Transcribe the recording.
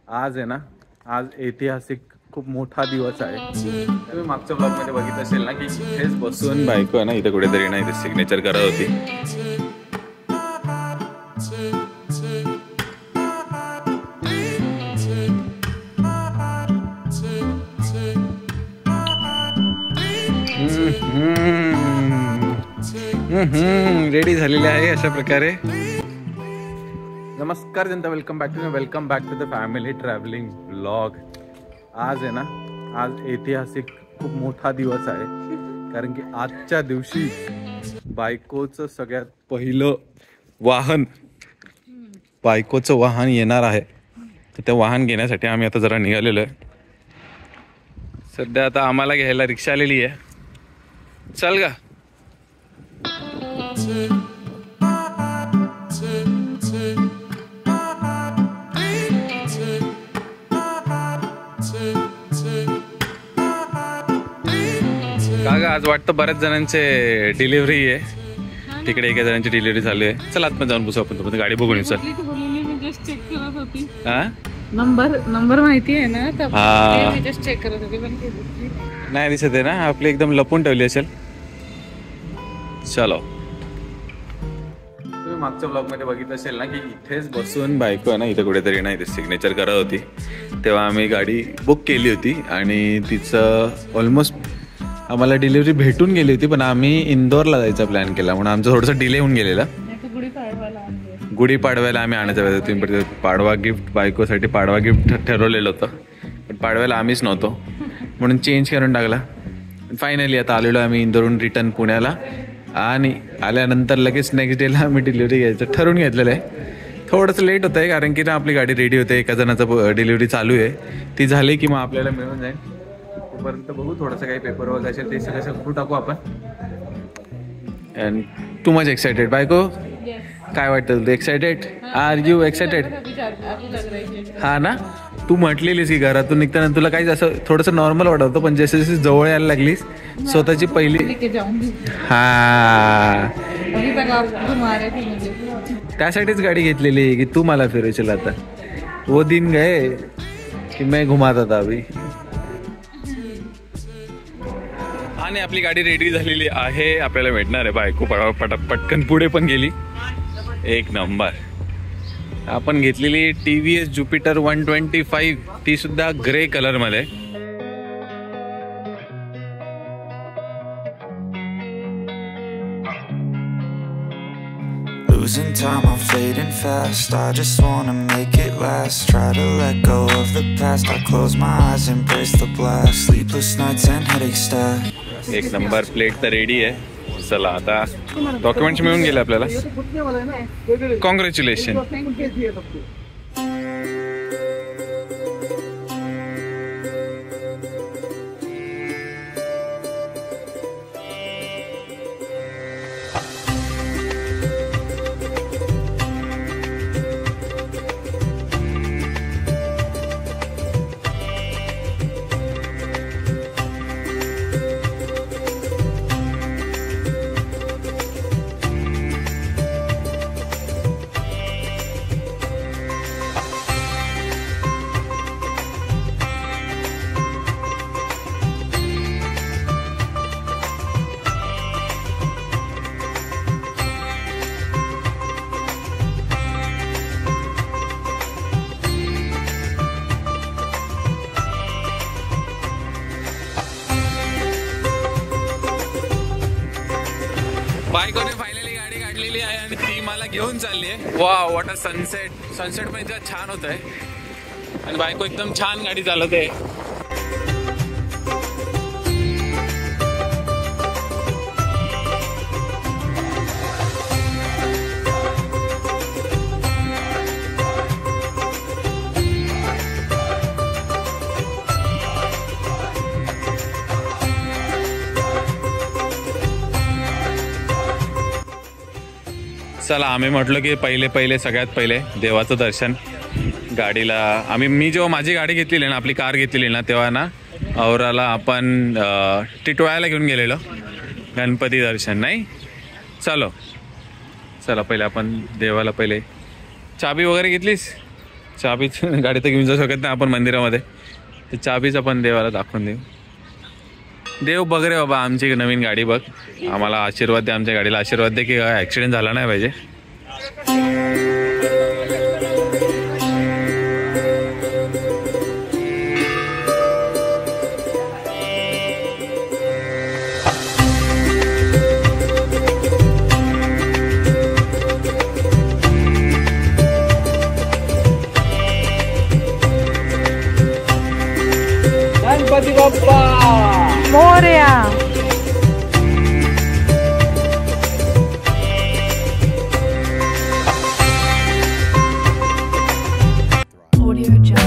आज आहे ना, आज ऐतिहासिक खूप मोठा दिवस आहे। तुम्ही मागच्या ब्लॉग मध्ये बघितलं असेल ना की इथेच बसून बायको आहे ना इथे कुठेतरी ना इथे सिग्नेचर करत होती। रेडी झालेले आहे अशा प्रकारे। नमस्कार जनता, welcome back to the family travelling blog. आज आहे ना, आज ऐतिहासिक खूप मोठा दिवस आहे, कारण की आजच्या दिवशी बायकोचं सगळ्यात पहिलं वाहन येणार आहे। तर ते वाहन घेण्यासाठी आम्ही आता जरा निघालेलो आहे। सध्या आता आम्हाला घ्यायला रिक्षा आलेली आहे। चल का काका, आज वाटतं बऱ्याच जणांचे डिलिव्हरी आहे तिकडे, एका जणांची डिलिव्हरी झाली आहे। चल आतमध्ये जाऊन बसू आपण, तुम्ही गाडी बघून चल। नंबर माहिती आहे ना, तर मी जस्ट चेक करत होती पण नाही दिसत आहे ना, आपली एकदम लपून ठेवली असेल। चलो, तुम्ही मागच्या ब्लॉग मध्ये बघितलं असेल ना की इथेच बसून बायको आहे ना इथे कुठेतरी ना इथे सिग्नेचर करत होती। तेव्हा आम्ही गाडी बुक केली होती आणि तिचं ऑलमोस्ट आम्हाला डिलिव्हरी भेटून गेली होती, पण आम्ही इंदोरला जायचा प्लॅन केला म्हणून आमचं थोडंसं डिले होऊन गेलेला। गुढीपाडव्याला आम्ही आणायचा होता, पाडवा गिफ्ट बायकोसाठी पाडवा गिफ्ट ठरवलेलं होतं, पण पाडव्याला आम्हीच नव्हतो म्हणून चेंज करून टाकला। फायनली आता आलेलो आम्ही इंदोरहून रिटर्न पुण्याला, आणि आल्यानंतर लगेच नेक्स्ट डेला आम्ही डिलिव्हरी घ्यायचं ठरवून घेतलेलं आहे। थोडंसं लेट होतं आहे कारण की ना आपली गाडी रेडी होते, एका जणाचं डिलिव्हरी चालू आहे, ती झाली की मग आपल्याला मिळून जाईल। तोपर्यंत बघू थोडंसं काही पेपर वगैरे असेल ते सगळं करून टाकू आपण। अँड टू मच एक्सायटेड बायको, काय वाटतं तुला? एक्सायटेड? Are you excited? हा ना, तू म्हटलेलीस की घरातून निघताना तुला काही असं थोडंसं नॉर्मल वाटत होतं, पण जसे जसे जवळ यायला लागलीस स्वतःची पहिली त्यासाठीच गाडी घेतलेली की तू मला फिरवशील। आता वो दिन गए की मैं घुमाता था अभी। आणि आपली गाडी रेडी झालेली आहे, आपल्याला भेटणार आहे बायको पटकन पुढे पण गेली। एक नंबर। आपण घेतलेली TVS ज्युपिटर 125, ती सुद्धा ग्रे कलर मध्ये। Losing time, I'm fading fast. I just wanna make it last. Try to let go of the past. I close my eyes, embrace the blast. Sleepless nights and headaches stack. एक number plate तर ready आहे। चला आता documents मिळून गेले आपल्याला। Congratulation. बायकोने finally गाडी काढलेली आहे आणि ती मला घेऊन चालली आहे। Wow, what a sunset. Sunset पण इतका छान होत आहे आणि बायको एकदम छान गाडी चालवते। चला, आम्ही म्हटलं की सगळ्यात पहिले देवाचं दर्शन। गाडीला मी जेव्हा माझी गाडी घेतलेली ना, आपली कार घेतलेली ना, तेव्हा ना औराला आपण टिटवाळ्याला घेऊन गेलेलो गणपती दर्शन। नाही चला पहिले आपण देवाला पहिले चाबी वगैरे घेतलीस? चाबीच गाडी तर घेऊन जाऊ शकत नाही आपण मंदिरामध्ये, तर चाबीच आपण देवाला दाखवून देऊ. देव बघ रे बाबा, आमची नवीन गाडी बघ, आम्हाला आशीर्वाद दे, आमच्या गाडीला आशीर्वाद दे की ॲक्सिडेंट झाला नाही पाहिजे. गणपती बाप्पा मोरया. Audio Jungle.